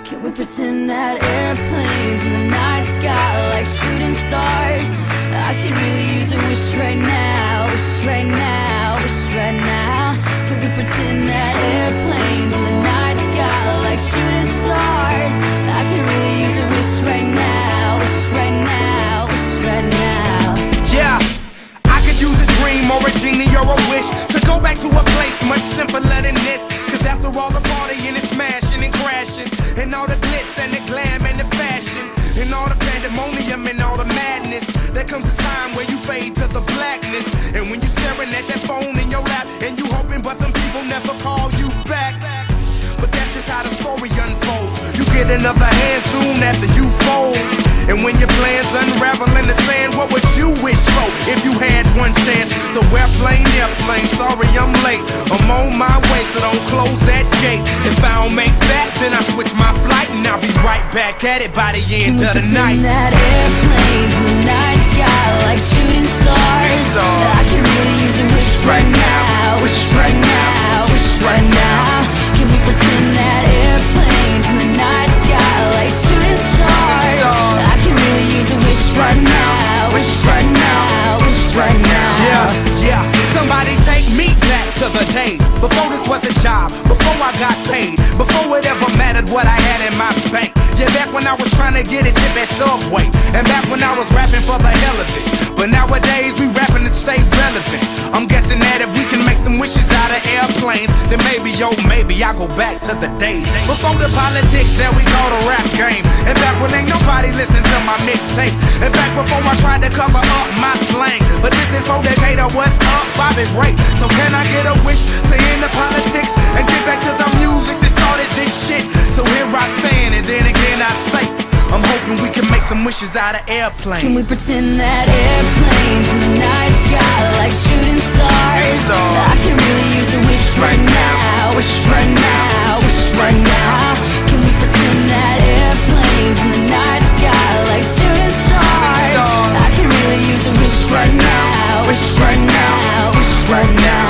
Can we pretend that airplanes in the night sky are like shooting stars? I could really use a wish right now, wish right now, wish right now. Can we pretend that airplanes in the night sky are like shooting stars? I could really use a wish right now, wish right now, wish right now. Yeah, I could use a dream or a genie or a wish to go back to a place much simpler than this. Cause after all the partying and smashing and crashing, and all the glitz and the glam and the fashion, and all the pandemonium and all the madness, there comes a time where you fade to the blackness. And when you're staring at that phone in your lap, and you hoping but them people never call you back. But that's just how the story unfolds. You get another hand soon after you fold. And when your plans unravel in the sand, what would you wish for if you had one chance? So airplane, sorry I'm late. I'm on my way, so don't close that gate. If I don't make that, then I switch my flight, and I'll be right back at it by the end of the night. Can we pretend that airplanes in the night sky like shooting stars? I can really use a wish right now, wish right now, wish right now. Can we pretend that airplanes in the night sky like shooting stars? I can really use a wish right now, wish right now, wish right now. Yeah, somebody take me back to the days before this was a job, before I got paid, before it ever mattered what I had in my bank. Yeah, back when I was trying to get a tip at Subway, and back when I was rapping for the hell of it. But nowadays we rapping to stay relevant. I'm guessing that if we can make some wishes out of airplanes, then maybe, oh maybe I'll go back to the days before the politics that we call the rap game. And back when ain't nobody listened to my mixtape. And back before I tried to cover up my slang. But this is for Decatur, what's up, Bobby Ray. So can I get a wish to end the politics and get back to the music that started this shit? So here I stand, and then again I say, I'm hoping we can make some wishes out of airplanes. Can we pretend that airplanes in the night sky like shooting stars? I can really use a wish right now, wish right now, wish right now. Can we pretend that airplanes in the night sky like shooting stars? I can really use a wish right now, wish right now, wish right now.